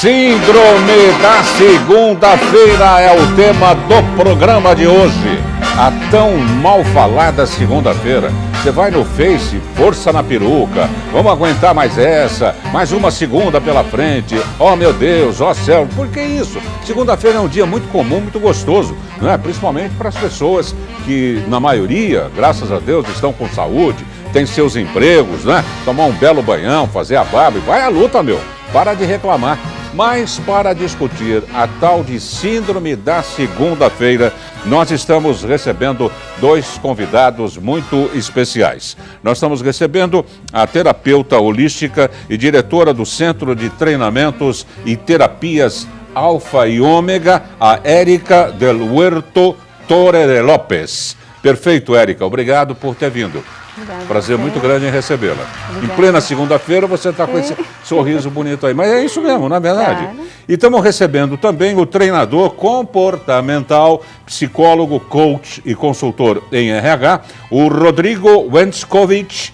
Síndrome da segunda-feira é o tema do programa de hoje. A tão mal falada segunda-feira. Você vai no Face, força na peruca, vamos aguentar mais essa, mais uma segunda pela frente. Oh meu Deus, oh céu, por que isso? Segunda-feira é um dia muito comum, muito gostoso, não é? Principalmente para as pessoas que, na maioria, graças a Deus, estão com saúde, têm seus empregos, né? Tomar um belo banhão, fazer a barba e vai à luta, meu. Para de reclamar. Mas para discutir a tal de síndrome da segunda-feira, nós estamos recebendo dois convidados muito especiais. Nós estamos recebendo a terapeuta holística e diretora do Centro de Treinamentos e Terapias Alfa e Ômega, a Érica del Huerto Torre Lopes. Perfeito, Érica. Obrigado por ter vindo. Obrigada. Prazer muito grande em recebê-la. Em plena segunda-feira você está com esse sorriso bonito aí. Mas é isso mesmo, na verdade. Claro. E estamos recebendo também o treinador comportamental, psicólogo, coach e consultor em RH, o Rodrigo Wentzkovich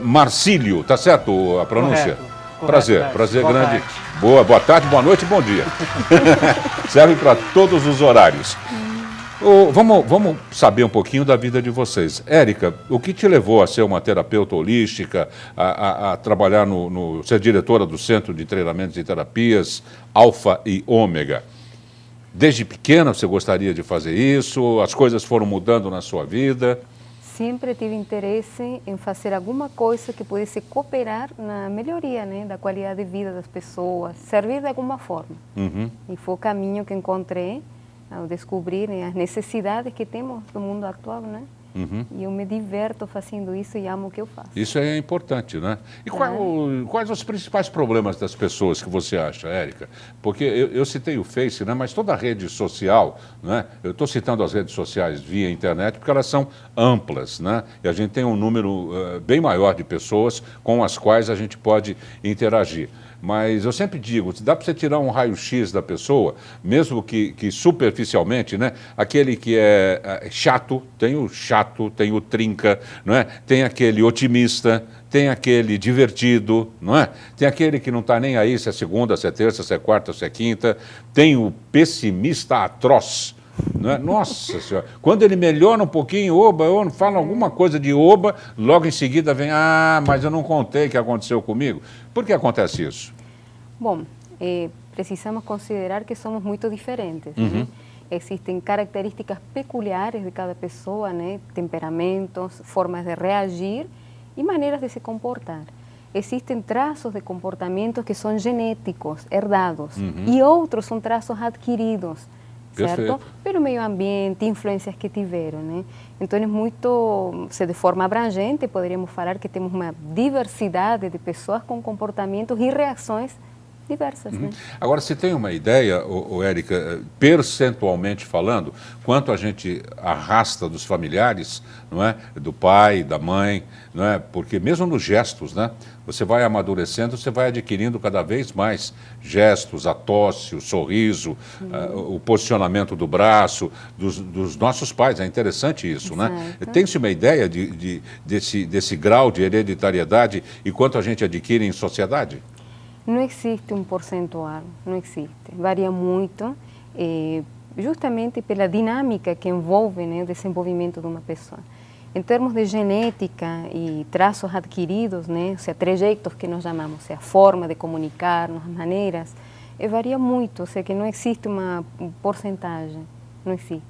Marcílio. Tá certo a pronúncia? Correto. Prazer Boa grande. tarde. Boa tarde, boa noite e bom dia. Serve para todos os horários. Vamos saber um pouquinho da vida de vocês. Érica, o que te levou a ser uma terapeuta holística, a trabalhar ser diretora do Centro de Treinamentos e Terapias Alfa e Ômega? Desde pequena você gostaria de fazer isso? As coisas foram mudando na sua vida? Sempre tive interesse em fazer alguma coisa que pudesse cooperar na melhoria, né, da qualidade de vida das pessoas, servir de alguma forma. Uhum. E foi o caminho que encontrei ao descobrir, né, as necessidades que temos no mundo atual, né? Uhum. E eu me diverto fazendo isso e amo o que eu faço. Isso é importante, né? E quais os principais problemas das pessoas que você acha, Érica? Porque eu citei o Face, né? Mas toda rede social, né? Eu estou citando as redes sociais via internet porque elas são amplas, né? E a gente tem um número bem maior de pessoas com as quais a gente pode interagir. Mas eu sempre digo, dá para você tirar um raio-x da pessoa, mesmo que superficialmente, né? Aquele que é chato, tem o trinca, não é? Tem aquele otimista, tem aquele divertido, não é? Tem aquele que não está nem aí se é segunda, se é terça, se é quarta, se é quinta. Tem o pessimista atroz. Não é? Nossa Senhora, quando ele melhora um pouquinho, fala alguma coisa de oba, logo em seguida vem, mas eu não contei o que aconteceu comigo. Por que acontece isso? Bom, precisamos considerar que somos muito diferentes. Uhum. Né? Existem características peculiares de cada pessoa, né? Temperamentos, formas de reagir e maneiras de se comportar. Existem traços de comportamento que são genéticos, herdados, e outros são traços adquiridos. Certo? Perfeito. Pelo meio ambiente, influências que tiveram, né? Então, de forma abrangente, poderíamos falar que temos uma diversidade de pessoas com comportamentos e reações diversas, né? Agora, se tem uma ideia, Érica, percentualmente falando, quanto a gente arrasta dos familiares, não é? Do pai, da mãe, não é? Porque mesmo nos gestos, né? Você vai amadurecendo, você vai adquirindo cada vez mais gestos, a tosse, o sorriso, o posicionamento do braço, dos nossos pais. É interessante isso, né? Tem-se uma ideia desse grau de hereditariedade e quanto a gente adquire em sociedade? Não existe um percentual, não existe. Varia muito, justamente pela dinâmica que envolve, né, o desenvolvimento de uma pessoa. Em termos de genética e traços adquiridos, né, ou seja, trejeitos que nós chamamos, ou seja, a forma de comunicar-nos, as maneiras, varia muito, ou seja, que não existe uma porcentagem, não existe,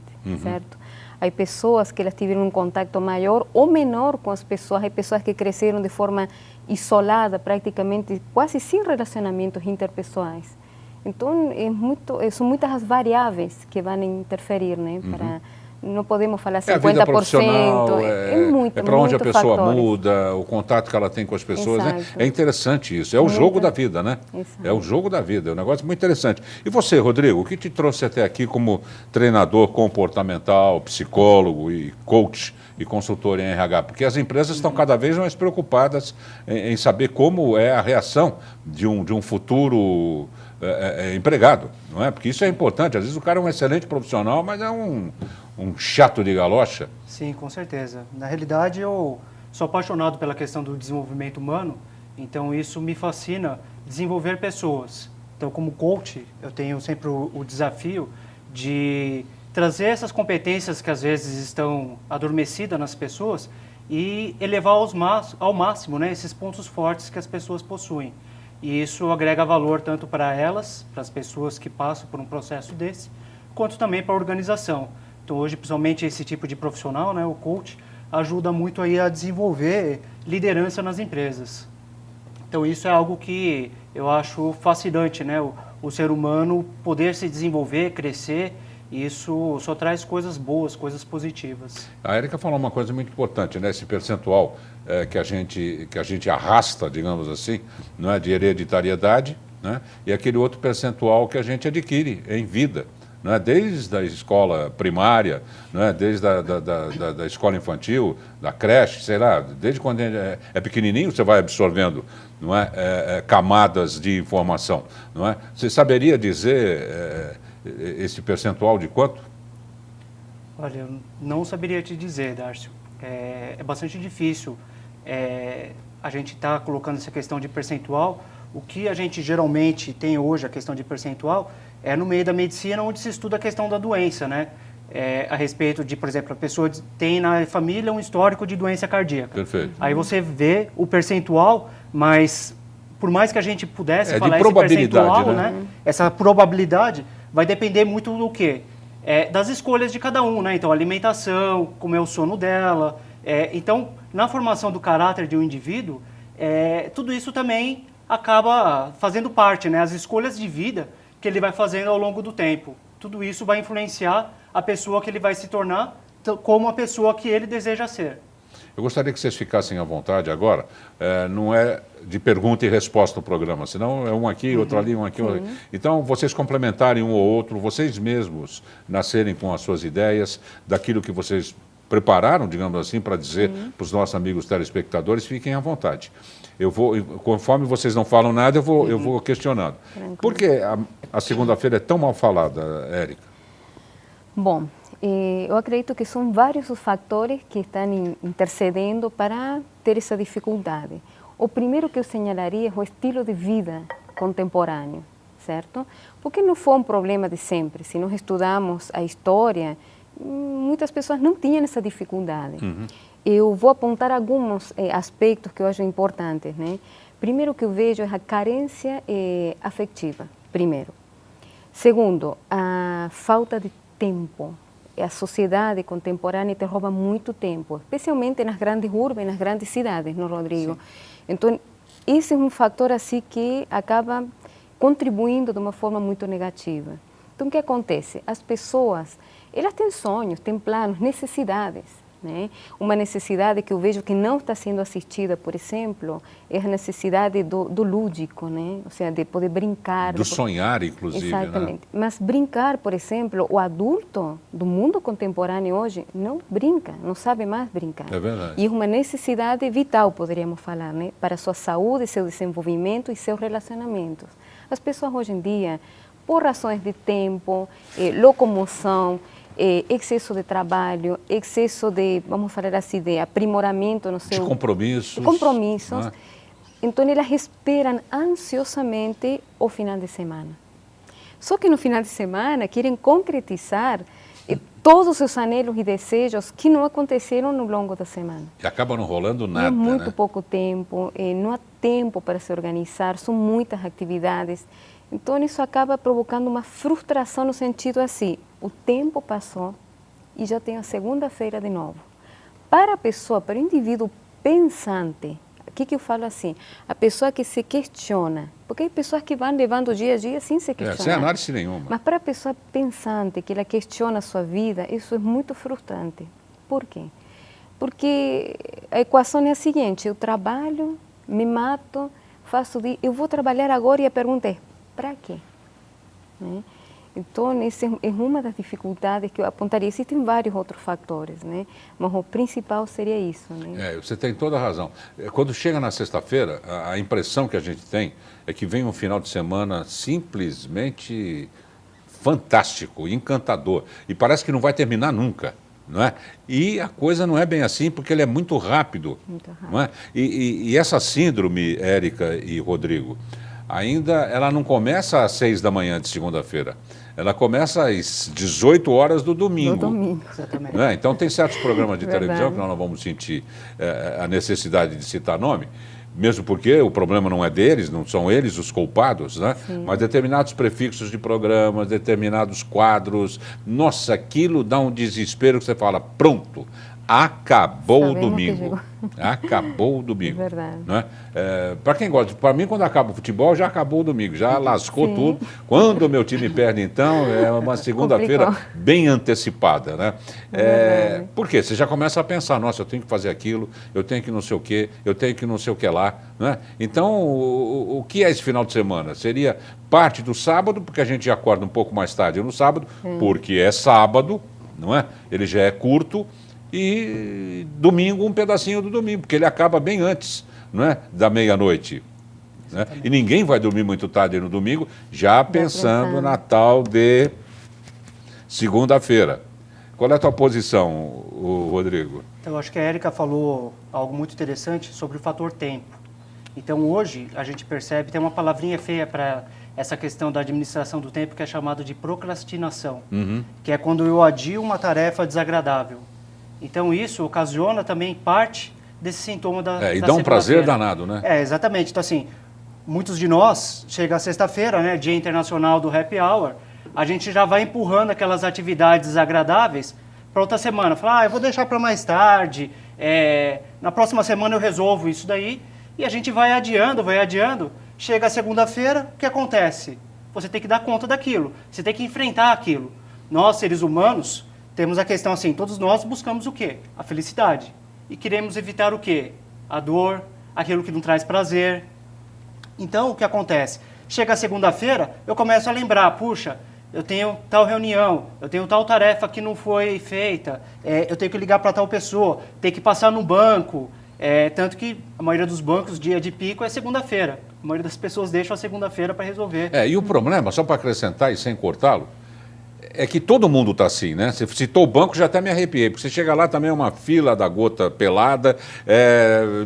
certo? Há pessoas que elas tiveram um contato maior ou menor com as pessoas, há pessoas que cresceram de forma isolada, praticamente quase sem relacionamentos interpessoais. Então, são muitas as variáveis que vão interferir, né? Não podemos falar 50%. É a vida profissional, é para onde a pessoa fatores. muda, o contato que ela tem com as pessoas. Né? Exato. É interessante isso. É o jogo da vida, né? Exato. É o jogo da vida. É um negócio muito interessante. E você, Rodrigo, o que te trouxe até aqui como treinador comportamental, psicólogo e coach e consultor em RH? Porque as empresas estão cada vez mais preocupadas em saber como é a reação de um futuro empregado, não é? Porque isso é importante. Às vezes o cara é um excelente profissional, mas é um chato de galocha. Sim, com certeza. Na realidade, eu sou apaixonado pela questão do desenvolvimento humano, então isso me fascina desenvolver pessoas. Então, como coach, eu tenho sempre o desafio de trazer essas competências que às vezes estão adormecidas nas pessoas e elevar ao máximo, né, esses pontos fortes que as pessoas possuem. E isso agrega valor tanto para elas, para as pessoas que passam por um processo desse, quanto também para a organização. Então, hoje, principalmente esse tipo de profissional, né, o coach, ajuda muito aí a desenvolver liderança nas empresas. Então, isso é algo que eu acho fascinante, né, o ser humano poder se desenvolver, crescer. Isso só traz coisas boas, coisas positivas. A Érica falou uma coisa muito importante, né? Esse percentual que a gente arrasta, digamos assim, não é, de hereditariedade, né? E aquele outro percentual que a gente adquire em vida, não é? Desde a escola primária, não é? Desde da escola infantil, da creche, sei lá, desde quando é pequenininho você vai absorvendo, não é? Camadas de informação, não é? Você saberia dizer esse percentual de quanto? Olha, eu não saberia te dizer, Darcio. É bastante difícil a gente estar colocando essa questão de percentual. O que a gente geralmente tem hoje, a questão de percentual, é no meio da medicina, onde se estuda a questão da doença, né? A respeito de, por exemplo, a pessoa tem na família um histórico de doença cardíaca. Perfeito. Aí você vê o percentual, mas por mais que a gente pudesse falar de probabilidade, esse percentual, né? Essa probabilidade vai depender muito do quê? Das escolhas de cada um, né? Então, alimentação, como é o sono dela. Então, na formação do caráter de um indivíduo, tudo isso também acaba fazendo parte, né? As escolhas de vida que ele vai fazendo ao longo do tempo. Tudo isso vai influenciar a pessoa que ele vai se tornar como a pessoa que ele deseja ser. Eu gostaria que vocês ficassem à vontade agora. Não é de pergunta e resposta o programa, senão é um aqui, outro ali, um aqui, outro ali. Então, vocês complementarem um ou outro, vocês mesmos nascerem com as suas ideias, daquilo que vocês prepararam, digamos assim, para dizer para os nossos amigos telespectadores, fiquem à vontade. Conforme vocês não falam nada, eu vou questionando. Por que a segunda-feira é tão mal falada, Érica? Bom, eu acredito que são vários os fatores que estão intercedendo para ter essa dificuldade. O primeiro que eu señalaria é o estilo de vida contemporâneo, certo? Porque não foi um problema de sempre. Se nós estudamos a história, muitas pessoas não tinham essa dificuldade. Eu vou apontar alguns aspectos que eu acho importantes, né? Primeiro que eu vejo é a carência afetiva, primeiro. Segundo, a falta de tempo. A sociedade contemporânea te rouba muito tempo, especialmente nas grandes urbes, nas grandes cidades, não, Rodrigo? Sim. Então, esse é um fator assim que acaba contribuindo de uma forma muito negativa. Então, o que acontece? As pessoas, elas têm sonhos, têm planos, necessidades. Né? Uma necessidade que eu vejo que não está sendo assistida, por exemplo, é a necessidade do lúdico, né? Ou seja, de poder brincar. Do sonhar, inclusive. Exatamente. Né? Mas brincar, por exemplo, o adulto do mundo contemporâneo hoje não brinca, não sabe mais brincar. É verdade. E é uma necessidade vital, poderíamos falar, né? Para a sua saúde, seu desenvolvimento e seus relacionamentos. As pessoas hoje em dia, por razões de tempo, locomoção, excesso de trabalho, excesso de, vamos falar assim, de aprimoramento no seu... De compromissos. De compromissos. Né? Então, elas esperam ansiosamente o final de semana. Só que no final de semana querem concretizar todos os seus anhelos e desejos que não aconteceram no longo da semana. E acaba não rolando nada, é muito né? pouco tempo, não há tempo para se organizar, são muitas atividades. Então, isso acaba provocando uma frustração no sentido assim, o tempo passou e já tem a segunda-feira de novo. Para a pessoa, para o indivíduo pensante, o que eu falo assim? A pessoa que se questiona, porque há pessoas que vão levando o dia a dia sem se questionar. Sem análise nenhuma. Mas para a pessoa pensante, que ela questiona a sua vida, isso é muito frustrante. Por quê? Porque a equação é a seguinte, eu trabalho, me mato, eu vou trabalhar agora e a pergunta é, para quê? Né? Então, essa é uma das dificuldades que eu apontaria. Existem vários outros fatores, né? Mas o principal seria isso. Né? Você tem toda a razão. Quando chega na sexta-feira, a impressão que a gente tem é que vem um final de semana simplesmente fantástico, encantador. E parece que não vai terminar nunca. Não é? E a coisa não é bem assim, porque ele é muito rápido. Muito rápido. Não é? E essa síndrome, Érica e Rodrigo, ainda ela não começa às 6 da manhã de segunda-feira. Ela começa às 18 horas do domingo. Do domingo. Exatamente. Né? Então tem certos programas de Verdade. televisão que nós não vamos sentir a necessidade de citar nome, mesmo porque o problema não é deles, não são eles os culpados, né? Mas determinados prefixos de programas, determinados quadros, nossa, aquilo dá um desespero que você fala, pronto, acabou o Sabemos que domingo. chegou. Acabou o domingo. Verdade. Né? Para quem gosta, para mim, quando acaba o futebol, já acabou o domingo, já lascou Sim. tudo. Quando o meu time perde, então, é uma segunda-feira Complicou. bem antecipada. Né? Verdade. Por quê? Você já começa a pensar, nossa, eu tenho que fazer aquilo, eu tenho que não sei o quê, eu tenho que não sei o que lá. Né? Então, o que é esse final de semana? Seria parte do sábado, porque a gente já acorda um pouco mais tarde no sábado, porque é sábado, não é? Ele já é curto, e domingo, um pedacinho do domingo, porque ele acaba bem antes, não é? Da meia-noite. Né? E ninguém vai dormir muito tarde no domingo, já pensando na tal de segunda-feira. Qual é a tua posição, Rodrigo? Então, eu acho que a Érica falou algo muito interessante sobre o fator tempo. Então, hoje, a gente percebe, tem uma palavrinha feia para essa questão da administração do tempo, que é chamada de procrastinação, que é quando eu adio uma tarefa desagradável. Então, isso ocasiona também parte desse sintoma da E dá um prazer danado, né? Exatamente. Então, assim, muitos de nós, chega a sexta-feira, né, Dia Internacional do Happy Hour, a gente já vai empurrando aquelas atividades desagradáveis para outra semana. Fala, eu vou deixar para mais tarde, na próxima semana eu resolvo isso daí, e a gente vai adiando, chega a segunda-feira, o que acontece? Você tem que dar conta daquilo, você tem que enfrentar aquilo. Nós, seres humanos, temos a questão assim, todos nós buscamos o quê? A felicidade. E queremos evitar o quê? A dor, aquilo que não traz prazer. Então, o que acontece? Chega a segunda-feira, eu começo a lembrar, puxa, eu tenho tal reunião, eu tenho tal tarefa que não foi feita, eu tenho que ligar para tal pessoa, tenho que passar no banco. Tanto que a maioria dos bancos, dia de pico, é segunda-feira. A maioria das pessoas deixam a segunda-feira para resolver. E o problema, só para acrescentar e sem cortá-lo, é que todo mundo está assim, né? Você citou o banco, já até me arrepiei, porque você chega lá também é uma fila da gota pelada,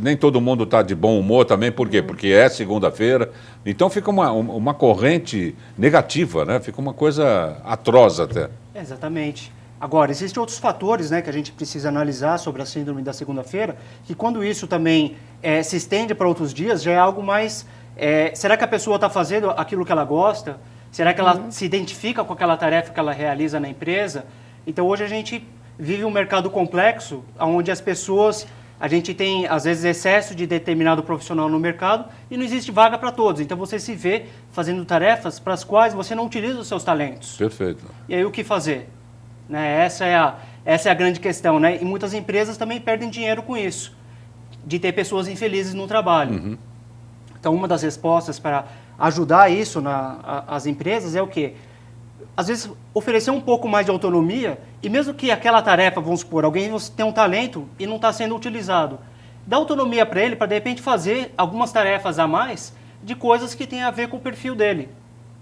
nem todo mundo está de bom humor também, por quê? Porque é segunda-feira, então fica uma corrente negativa, né? Fica uma coisa atroz até. Exatamente. Agora, existem outros fatores, né, que a gente precisa analisar sobre a síndrome da segunda-feira, que quando isso também se estende para outros dias, já é algo mais... será que a pessoa está fazendo aquilo que ela gosta? Será que ela se identifica com aquela tarefa que ela realiza na empresa? Então, hoje a gente vive um mercado complexo, onde as pessoas, a gente tem, às vezes, excesso de determinado profissional no mercado e não existe vaga para todos. Então, você se vê fazendo tarefas para as quais você não utiliza os seus talentos. Perfeito. E aí, o que fazer? Né? Essa é a grande questão, né? E muitas empresas também perdem dinheiro com isso, de ter pessoas infelizes no trabalho. Então, uma das respostas para ajudar isso as empresas é o quê? Às vezes, oferecer um pouco mais de autonomia e mesmo que aquela tarefa, vamos supor, alguém tem um talento e não está sendo utilizado, dá autonomia para ele para, de repente, fazer algumas tarefas a mais de coisas que têm a ver com o perfil dele.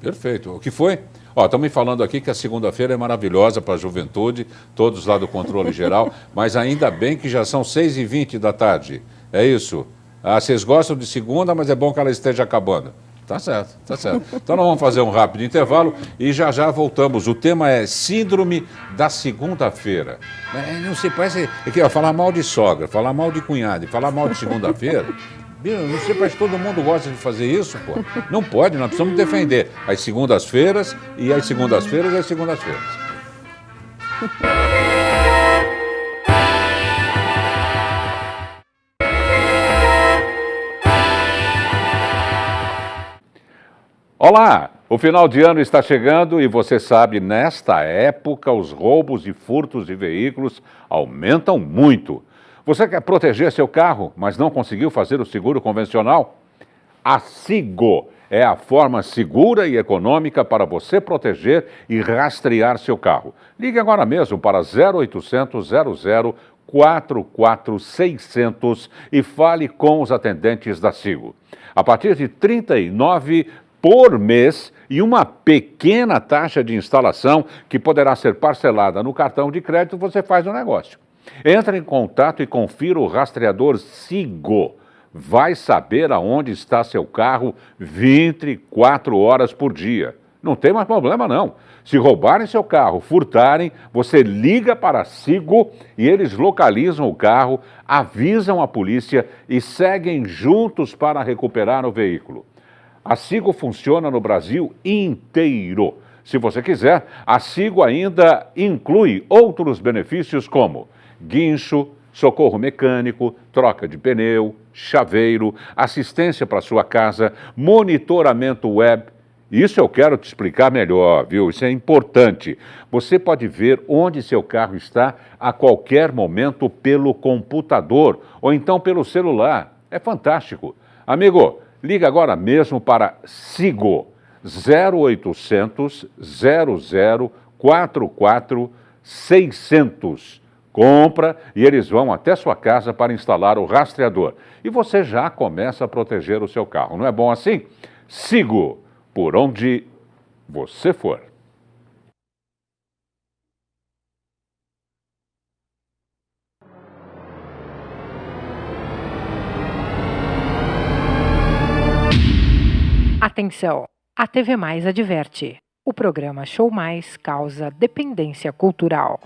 Perfeito. O que foi? Estão me falando aqui que a segunda-feira é maravilhosa para a juventude, todos lá do controle geral, mas ainda bem que já são 6h20 da tarde. É isso? Vocês gostam de segunda, mas é bom que ela esteja acabando. Tá certo, tá certo. Então nós vamos fazer um rápido intervalo e já voltamos. O tema é síndrome da segunda-feira. Não sei, parece que falar mal de sogra, falar mal de cunhado, falar mal de segunda-feira. Não sei, parece que todo mundo gosta de fazer isso, pô. Não pode, nós precisamos defender as segundas-feiras e as segundas-feiras e as segundas-feiras. Olá! O final de ano está chegando e você sabe, nesta época, os roubos e furtos de veículos aumentam muito. Você quer proteger seu carro, mas não conseguiu fazer o seguro convencional? A Sigo é a forma segura e econômica para você proteger e rastrear seu carro. Ligue agora mesmo para 0800 00 44600 e fale com os atendentes da Sigo. A partir de R$ 39 por mês e uma pequena taxa de instalação que poderá ser parcelada no cartão de crédito, você faz o negócio. Entre em contato e confira o rastreador Sigo. vai saber aonde está seu carro 24 horas por dia. Não tem mais problema, não. Se roubarem seu carro, furtarem, você liga para a Sigo e eles localizam o carro, avisam a polícia e seguem juntos para recuperar o veículo. A Sigo funciona no Brasil inteiro. Se você quiser, a Sigo ainda inclui outros benefícios como guincho, socorro mecânico, troca de pneu, chaveiro, assistência para sua casa, monitoramento web. Isso eu quero te explicar melhor, viu? Isso é importante. Você pode ver onde seu carro está a qualquer momento pelo computador ou então pelo celular. É fantástico. Amigo, liga agora mesmo para Sigo 0800 00 44 600. Compra e eles vão até sua casa para instalar o rastreador. E você já começa a proteger o seu carro. Não é bom assim? Sigo por onde você for. Atenção! A TV Mais adverte. O programa Show Mais causa dependência cultural.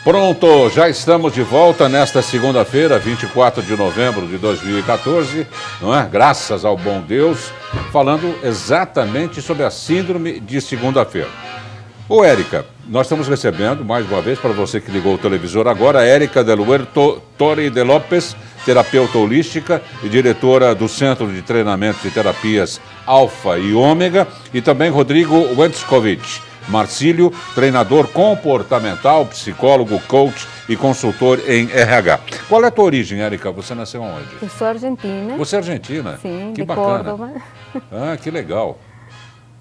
Pronto, já estamos de volta nesta segunda-feira, 24 de novembro de 2014, não é? Graças ao bom Deus, falando exatamente sobre a síndrome de segunda-feira. Ô, Érica, nós estamos recebendo, mais uma vez, para você que ligou o televisor agora, a Érica del Huerto Torre de Lopes, terapeuta holística e diretora do Centro de Treinamento de Terapias Alfa e Ômega, e também Rodrigo Wentzkovich Marcílio, treinador comportamental, psicólogo, coach e consultor em RH. Qual é a tua origem, Érica? Você nasceu onde? Eu sou argentina. Você é argentina? Sim, que de bacana. Córdoba. Ah, que legal.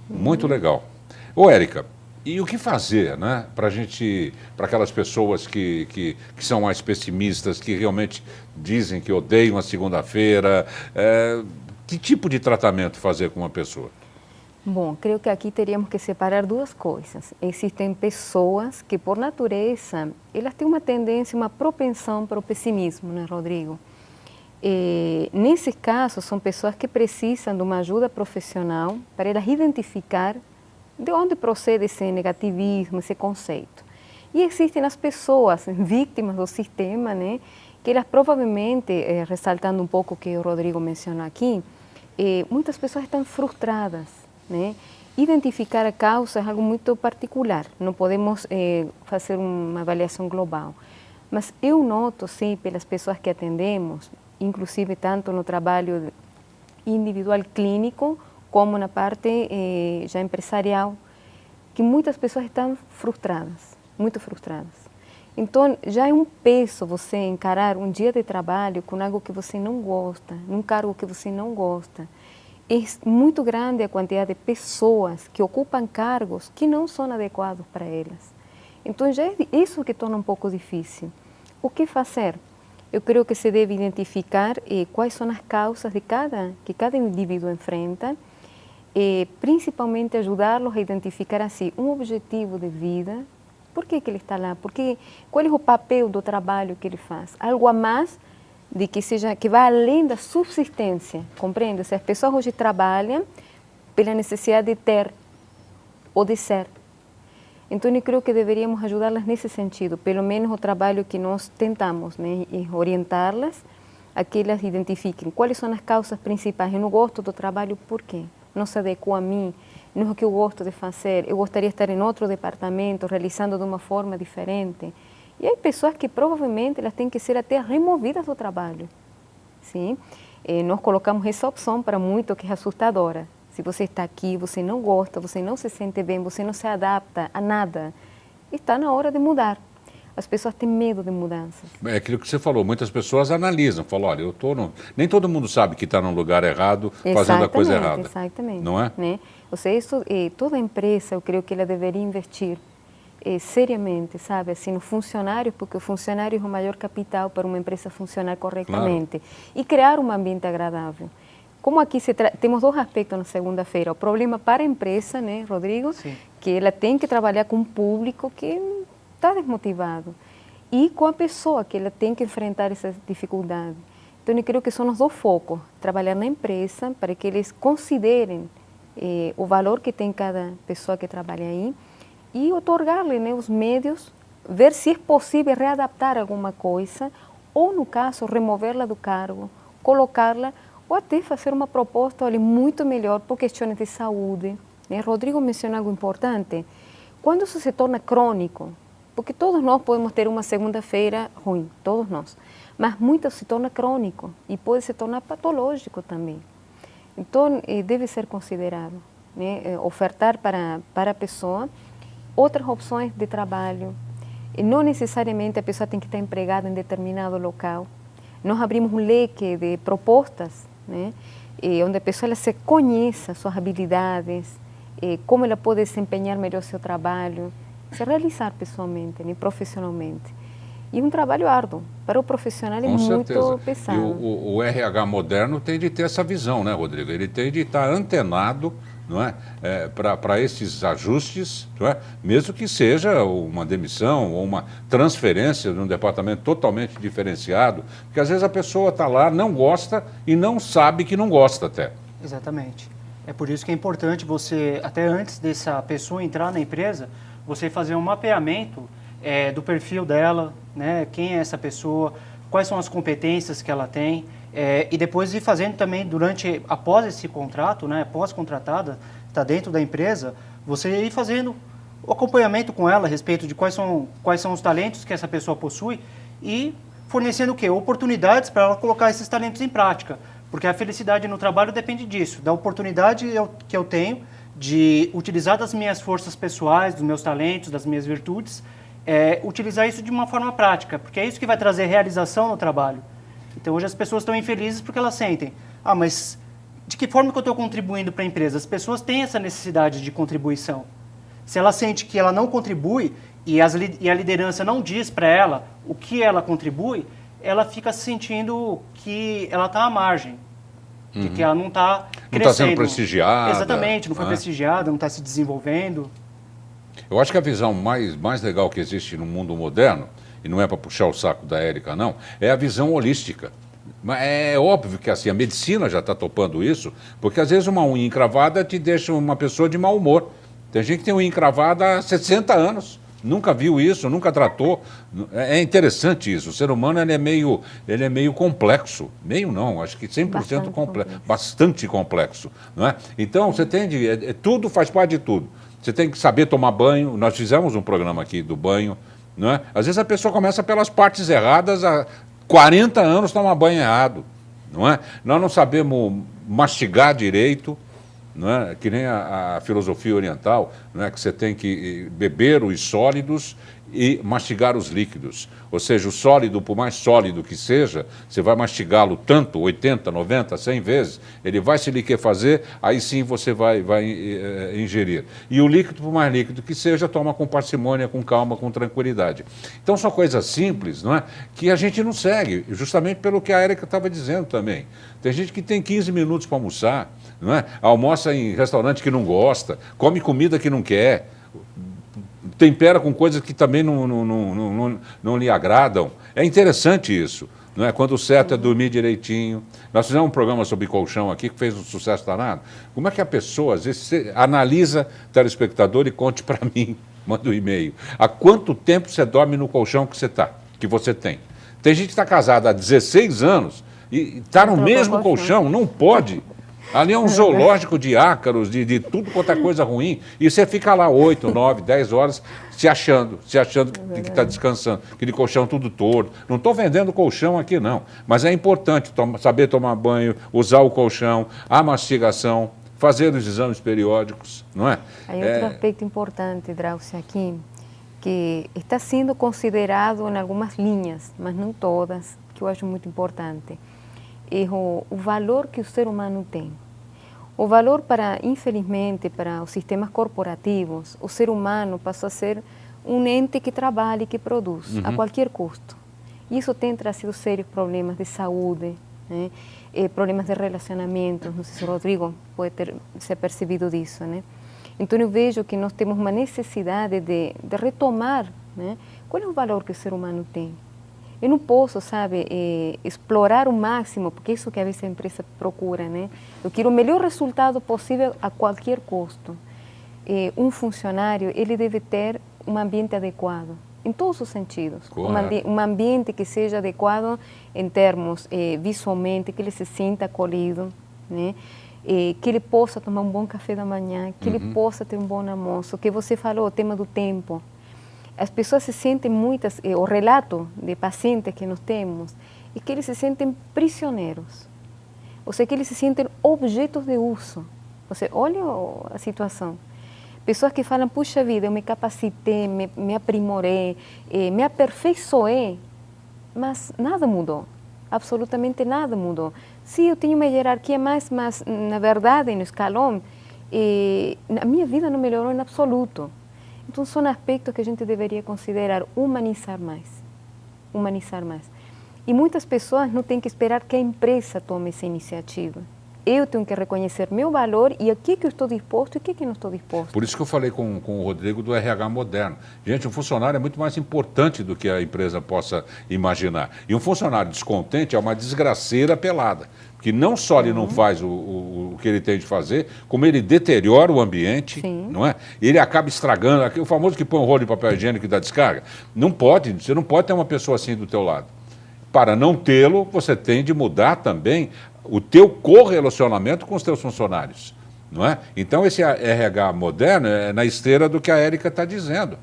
Muito legal. Ô, Érica, e o que fazer, né, para aquelas pessoas que são mais pessimistas, que realmente dizem que odeiam a segunda-feira, que tipo de tratamento fazer com uma pessoa? Bom, creio que aqui teríamos que separar duas coisas. Existem pessoas que, por natureza, elas têm uma tendência, uma propensão para o pessimismo, né, Rodrigo? Nesse caso, são pessoas que precisam de uma ajuda profissional para elas identificar de onde procede esse negativismo, esse conceito. E existem as pessoas vítimas do sistema, né, que elas provavelmente, ressaltando um pouco o que o Rodrigo mencionou aqui, muitas pessoas estão frustradas, né? Identificar a causa é algo muito particular, não podemos fazer uma avaliação global. Mas eu noto, sim, pelas pessoas que atendemos, inclusive tanto no trabalho individual clínico, como na parte já empresarial, que muitas pessoas estão frustradas, muito frustradas. Então, já é um peso você encarar um dia de trabalho com algo que você não gosta, num cargo que você não gosta. É muito grande a quantidade de pessoas que ocupam cargos que não são adequados para elas. Então, já é isso que torna um pouco difícil. O que fazer? Eu creio que se deve identificar quais são as causas que cada indivíduo enfrenta, principalmente ajudá-los a identificar assim um objetivo de vida. Por que ele está lá? Qual é o papel do trabalho que ele faz? Algo a mais de que vai além da subsistência, compreende? Se as pessoas hoje trabalham pela necessidade de ter ou de ser. Então, eu creio que deveríamos ajudá-las nesse sentido, pelo menos o trabalho que nós tentamos, né, orientá-las a que elas identifiquem quais são as causas principais. Eu não gosto do trabalho, por quê? Não se adequa a mim, não é o que eu gosto de fazer, eu gostaria de estar em outro departamento, realizando de uma forma diferente. E há pessoas que provavelmente elas têm que ser até removidas do trabalho. Sim? Nós colocamos essa opção para muito que é assustadora. Se você está aqui, você não gosta, você não se sente bem, você não se adapta a nada, está na hora de mudar. As pessoas têm medo de mudanças. É aquilo que você falou, muitas pessoas analisam, falam, olha, nem todo mundo sabe que está num lugar errado, fazendo a coisa errada. Exatamente. Não é? Né? Ou seja, toda empresa, eu creio que ela deveria investir seriamente, sabe, assim, no funcionário, porque o funcionário é o maior capital para uma empresa funcionar corretamente. Claro. E criar um ambiente agradável. Como aqui temos dois aspectos na segunda-feira. O problema para a empresa, né, Rodrigo? Sim. Que ela tem que trabalhar com um público que está desmotivado. E com a pessoa, que ela tem que enfrentar essa dificuldade. Então, eu creio que são os dois focos, trabalhar na empresa para que eles considerem o valor que tem cada pessoa que trabalha aí e otorgar-lhe, né, os meios, ver se é possível readaptar alguma coisa ou, no caso, removê-la do cargo, colocá-la ou até fazer uma proposta muito melhor por questões de saúde. Né? Rodrigo mencionou algo importante. Quando isso se torna crônico, porque todos nós podemos ter uma segunda-feira ruim, todos nós, mas muito se torna crônico e pode se tornar patológico também. Então, deve ser considerado, né? Ofertar para a pessoa outras opções de trabalho. E não necessariamente a pessoa tem que estar empregada em determinado local. Nós abrimos um leque de propostas, né? Onde a pessoa ela se conheça suas habilidades, como ela pode desempenhar melhor seu trabalho, se realizar pessoalmente, né? Profissionalmente. E um trabalho árduo. Para o profissional é muito pesado. E o RH moderno tem de ter essa visão, né, Rodrigo? Ele tem de estar antenado, não é? Para esses ajustes, não é? Mesmo que seja uma demissão ou uma transferência de um departamento totalmente diferenciado, porque às vezes a pessoa está lá, não gosta e não sabe que não gosta até. Exatamente. É por isso que é importante você, até antes dessa pessoa entrar na empresa, você fazer um mapeamento do perfil dela, né? Quem é essa pessoa, quais são as competências que ela tem, e depois ir fazendo também após esse contrato, né? Pós-contratada, está dentro da empresa, você ir fazendo o acompanhamento com ela a respeito de quais são os talentos que essa pessoa possui e fornecendo o quê? Oportunidades para ela colocar esses talentos em prática, porque a felicidade no trabalho depende disso, da oportunidade que eu tenho de utilizar das minhas forças pessoais, dos meus talentos, das minhas virtudes, utilizar isso de uma forma prática, porque é isso que vai trazer realização no trabalho. Então, hoje as pessoas estão infelizes porque elas sentem, mas de que forma que eu estou contribuindo para a empresa? As pessoas têm essa necessidade de contribuição. Se ela sente que ela não contribui e a liderança não diz para ela o que ela contribui, ela fica se sentindo que ela está à margem, de que ela não está crescendo. Não está sendo prestigiada. Exatamente, não foi prestigiada, não está se desenvolvendo. Eu acho que a visão mais legal que existe no mundo moderno, e não é para puxar o saco da Érica, não, é a visão holística. Mas é óbvio que assim, a medicina já está topando isso, porque às vezes uma unha encravada te deixa uma pessoa de mau humor. Tem gente que tem unha encravada há 60 anos, nunca viu isso, nunca tratou. É interessante isso, o ser humano ele é meio complexo. Meio não, acho que 100% complexo, bastante complexo. Não é? Então, você tem tudo faz parte de tudo. Você tem que saber tomar banho. Nós fizemos um programa aqui do banho. Não é? Às vezes a pessoa começa pelas partes erradas, há 40 anos toma banho errado. Não é? Nós não sabemos mastigar direito, não é? Que nem a filosofia oriental, não é? Que você tem que beber os sólidos e mastigar os líquidos. Ou seja, o sólido, por mais sólido que seja, você vai mastigá-lo tanto, 80, 90, 100 vezes, ele vai se liquefazer, aí sim você vai ingerir. E o líquido, por mais líquido que seja, toma com parcimônia, com calma, com tranquilidade. Então são coisas simples, não é? Que a gente não segue, justamente pelo que a Érica estava dizendo também. Tem gente que tem 15 minutos para almoçar, não é? Almoça em restaurante que não gosta, come comida que não quer, tempera com coisas que também não lhe agradam. É interessante isso, não é? Quando o certo é dormir direitinho. Nós fizemos um programa sobre colchão aqui que fez um sucesso danado. Como é que a pessoa, às vezes, você analisa telespectador e conte para mim, manda um e-mail. Há quanto tempo você dorme no colchão que você tem? Tem gente que está casada há 16 anos e está no mesmo colchão, não pode. Ali é um zoológico de ácaros, de tudo quanto é coisa ruim, e você fica lá 8, 9, 10 horas se achando que está descansando, aquele colchão tudo torto. Não estou vendendo colchão aqui, não, mas é importante saber tomar banho, usar o colchão, a mastigação, fazer os exames periódicos, não é? Aí outro aspecto importante, Drauzio, aqui, que está sendo considerado em algumas linhas, mas não todas, que eu acho muito importante. É o valor que o ser humano tem. O valor infelizmente, para os sistemas corporativos, o ser humano passou a ser um ente que trabalha e que produz, a qualquer custo. Isso tem trazido sérios problemas de saúde, né? Problemas de relacionamento, não sei se o Rodrigo pode ter se percebido disso, né? Então eu vejo que nós temos uma necessidade de retomar, né? Qual é o valor que o ser humano tem. Eu não posso, sabe, explorar o máximo, porque isso que a vezes a empresa procura, né? Eu quero o melhor resultado possível a qualquer custo. Um funcionário, ele deve ter um ambiente adequado, em todos os sentidos. Um ambiente que seja adequado em termos visualmente, que ele se sinta acolhido, né? Que ele possa tomar um bom café da manhã, que ele possa ter um bom almoço, que você falou, o tema do tempo. As pessoas se sentem muitas, o relato de pacientes que nós temos, é que eles se sentem prisioneiros, ou seja, que eles se sentem objetos de uso. Você olha a situação. Pessoas que falam, puxa vida, eu me capacitei, me aprimorei, me aperfeiçoei, mas nada mudou, absolutamente nada mudou. Sim, eu tenho uma hierarquia mas na verdade, no escalão, a minha vida não melhorou em absoluto. Então, são aspectos que a gente deveria considerar, humanizar mais. Humanizar mais. E muitas pessoas não têm que esperar que a empresa tome essa iniciativa. Eu tenho que reconhecer meu valor e o que eu estou disposto e o que não estou disposto. Por isso que eu falei com o Rodrigo do RH moderno. Gente, um funcionário é muito mais importante do que a empresa possa imaginar. E um funcionário descontente é uma desgraceira pelada. Que não só ele não faz o que ele tem de fazer, como ele deteriora o ambiente, não é? Ele acaba estragando, o famoso que põe um rolo de papel higiênico e dá descarga. Não pode, você não pode ter uma pessoa assim do teu lado. Para não tê-lo, você tem de mudar também o teu correlacionamento com os teus funcionários, não é? Então esse RH moderno é na esteira do que a Érica está dizendo.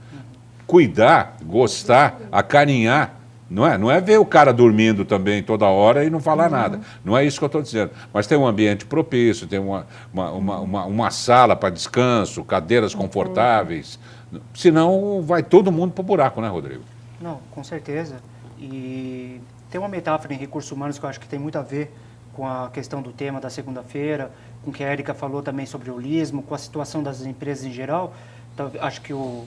Cuidar, gostar, acarinhar. Não é ver o cara dormindo também toda hora e não falar nada. Não é isso que eu estou dizendo. Mas tem um ambiente propício, tem uma sala para descanso, cadeiras confortáveis. Senão vai todo mundo para o buraco, né, Rodrigo? Não, com certeza. E tem uma metáfora em recursos humanos que eu acho que tem muito a ver com a questão do tema da segunda-feira, com o que a Érica falou também sobre o holismo, com a situação das empresas em geral. Então, acho que o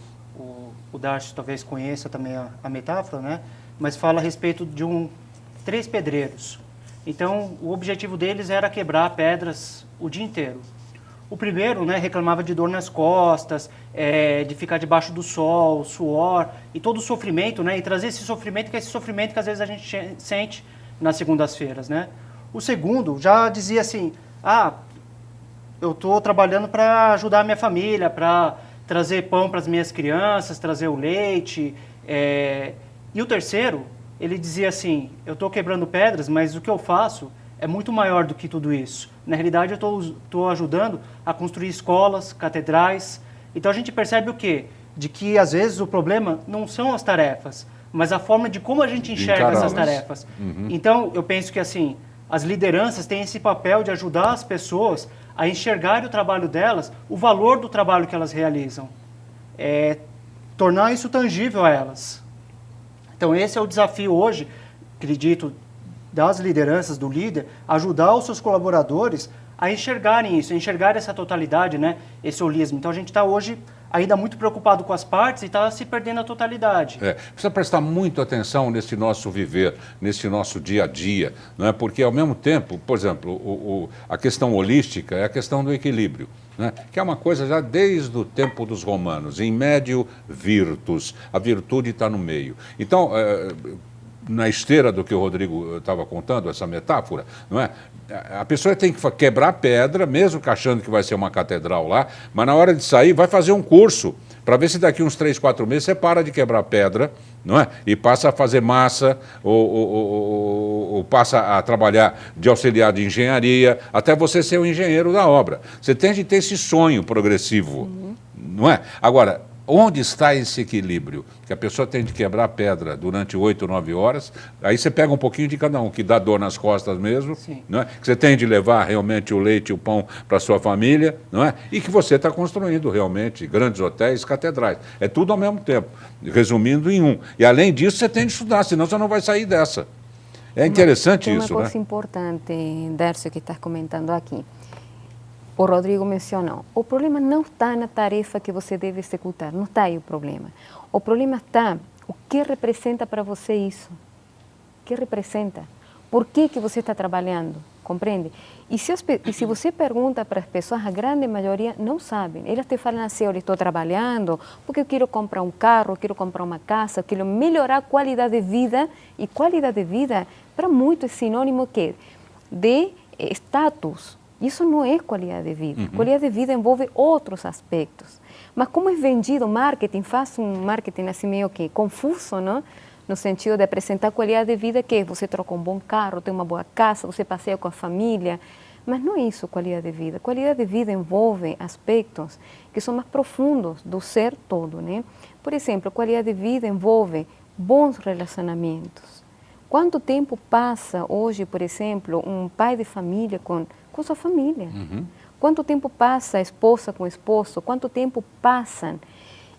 Darcio talvez conheça também a metáfora, né? Mas fala a respeito de 3 pedreiros. Então, o objetivo deles era quebrar pedras o dia inteiro. O primeiro, né, reclamava de dor nas costas, de ficar debaixo do sol, suor, e todo o sofrimento, né, e trazer esse sofrimento, que é esse sofrimento que às vezes a gente sente nas segundas-feiras, né. O segundo já dizia assim, eu estou trabalhando para ajudar a minha família, para trazer pão para as minhas crianças, trazer o leite, E o terceiro, ele dizia assim, eu estou quebrando pedras, mas o que eu faço é muito maior do que tudo isso. Na realidade, eu estou ajudando a construir escolas, catedrais. Então, a gente percebe o quê? De que, às vezes, o problema não são as tarefas, mas a forma de como a gente enxerga essas tarefas. Então, eu penso que, assim, as lideranças têm esse papel de ajudar as pessoas a enxergarem o trabalho delas, o valor do trabalho que elas realizam. Tornar isso tangível a elas. Então, esse é o desafio hoje, acredito, das lideranças, do líder, ajudar os seus colaboradores a enxergarem isso, a enxergar essa totalidade, né, esse holismo. Então, a gente está hoje ainda muito preocupado com as partes e está se perdendo a totalidade. Precisa prestar muito atenção nesse nosso viver, nesse nosso dia a dia, não é? Porque, ao mesmo tempo, por exemplo, a questão holística é a questão do equilíbrio. Né? Que é uma coisa já desde o tempo dos romanos, em médio virtus, a virtude está no meio. Então, na esteira do que o Rodrigo estava contando, essa metáfora, não é? A pessoa tem que quebrar pedra, mesmo que achando que vai ser uma catedral lá, mas na hora de sair vai fazer um curso, para ver se daqui uns 3, 4 meses você para de quebrar pedra, não é? E passa a fazer massa, ou passa a trabalhar de auxiliar de engenharia, até você ser o engenheiro da obra. Você tem de ter esse sonho progressivo, não é? Agora, onde está esse equilíbrio? Que a pessoa tem de quebrar pedra durante 8, 9 horas, aí você pega um pouquinho de cada um, que dá dor nas costas mesmo, não é? Que você tem de levar realmente o leite e o pão para a sua família, não é? E que você está construindo realmente grandes hotéis, catedrais. É tudo ao mesmo tempo, resumindo em um. E além disso, você tem de estudar, senão você não vai sair dessa. É interessante isso, né? Tem uma coisa importante, Darcio, que estás comentando aqui. O Rodrigo mencionou, o problema não está na tarefa que você deve executar, não está aí o problema. O problema está, o que representa para você isso? O que representa? Por que você está trabalhando? compreende? E se você pergunta para as pessoas, a grande maioria não sabem. Elas te falam assim, olha, estou trabalhando porque eu quero comprar um carro, eu quero comprar uma casa, eu quero melhorar a qualidade de vida. E qualidade de vida, para muitos, é sinônimo de status. Isso não é qualidade de vida. Qualidade de vida envolve outros aspectos. Mas como é vendido marketing, faz um marketing assim meio que confuso, não? No sentido de apresentar qualidade de vida, que você troca um bom carro, tem uma boa casa, você passeia com a família. Mas não é isso qualidade de vida. Qualidade de vida envolve aspectos que são mais profundos do ser todo, né? Por exemplo, qualidade de vida envolve bons relacionamentos. Quanto tempo passa hoje, por exemplo, um pai de família com sua família? Quanto tempo passa a esposa com o esposo? Quanto tempo passam?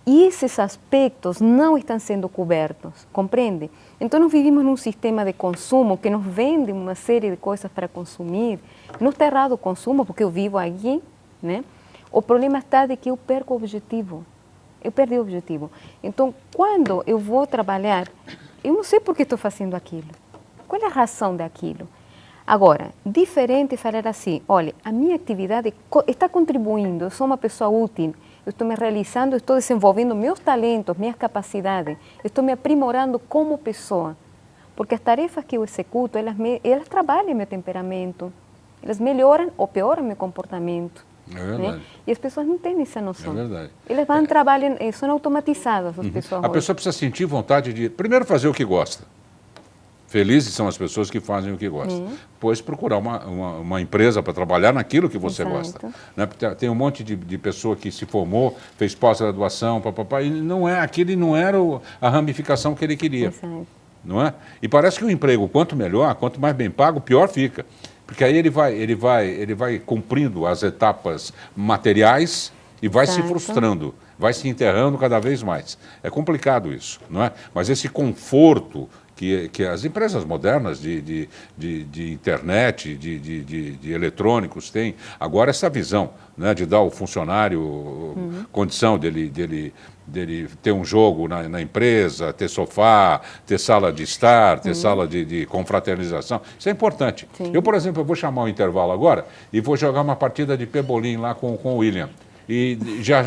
E esses aspectos não estão sendo cobertos, compreende? Então, nós vivimos num sistema de consumo que nos vende uma série de coisas para consumir. Não está errado o consumo, porque eu vivo aqui, né? O problema está de que eu perco o objetivo. Eu perdi o objetivo. Então, quando eu vou trabalhar, eu não sei por que estou fazendo aquilo. Qual é a razão daquilo? Agora, diferente falar assim, olha, a minha atividade está contribuindo, eu sou uma pessoa útil, eu estou me realizando, eu estou desenvolvendo meus talentos, minhas capacidades, eu estou me aprimorando como pessoa. Porque as tarefas que eu executo, elas trabalham meu temperamento, elas melhoram ou pioram meu comportamento. É verdade. Né? E as pessoas não têm essa noção. É verdade. Elas vão trabalhar, são automatizadas as pessoas. A pessoa precisa sentir vontade de, primeiro, fazer o que gosta. Felizes são as pessoas que fazem o que gostam. Depois procurar uma empresa para trabalhar naquilo que você gosta. Né? Tem um monte de pessoa que se formou, fez pós-graduação, e não é aquilo, e não era a ramificação que ele queria. Não é? E parece que o emprego, quanto melhor, quanto mais bem pago, pior fica. Porque aí ele vai cumprindo as etapas materiais e vai se frustrando, vai se enterrando cada vez mais. É complicado isso, não é? Mas esse conforto que as empresas modernas de internet, de eletrônicos têm, agora essa visão, né, de dar ao funcionário condição dele ter um jogo na empresa, ter sofá, ter sala de estar, ter sala de confraternização, isso é importante. Eu, por exemplo, eu vou chamar o intervalo agora e vou jogar uma partida de pebolim lá com o William. E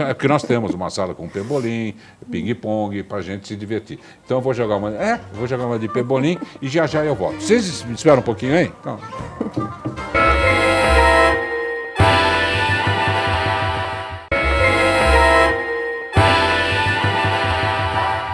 porque nós temos uma sala com pebolim, ping-pong, para a gente se divertir. Então eu vou jogar uma de pebolim e já eu volto. Vocês me esperam um pouquinho aí? Então.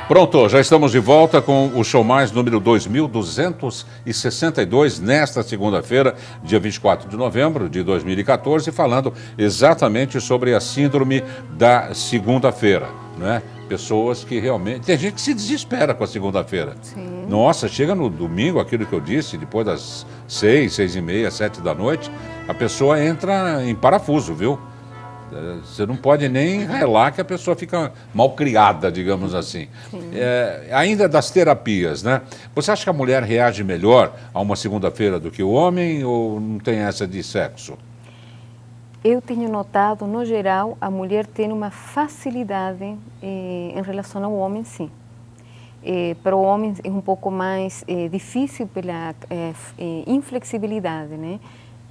Pronto, já estamos de volta com o Show Mais número 2262, nesta segunda-feira, dia 24 de novembro de 2014, falando exatamente sobre a síndrome da segunda-feira, né? Pessoas que realmente... Tem gente que se desespera com a segunda-feira. Nossa, chega no domingo, aquilo que eu disse, depois das 6, 6h30, 7 da noite, a pessoa entra em parafuso, viu? Você não pode nem relar que a pessoa fica mal criada, digamos assim. Ainda das terapias, né? Você acha que a mulher reage melhor a uma segunda-feira do que o homem ou não tem essa de sexo? Eu tenho notado, no geral, a mulher tem uma facilidade em relação ao homem, sim. Para o homem é um pouco mais difícil pela inflexibilidade, né?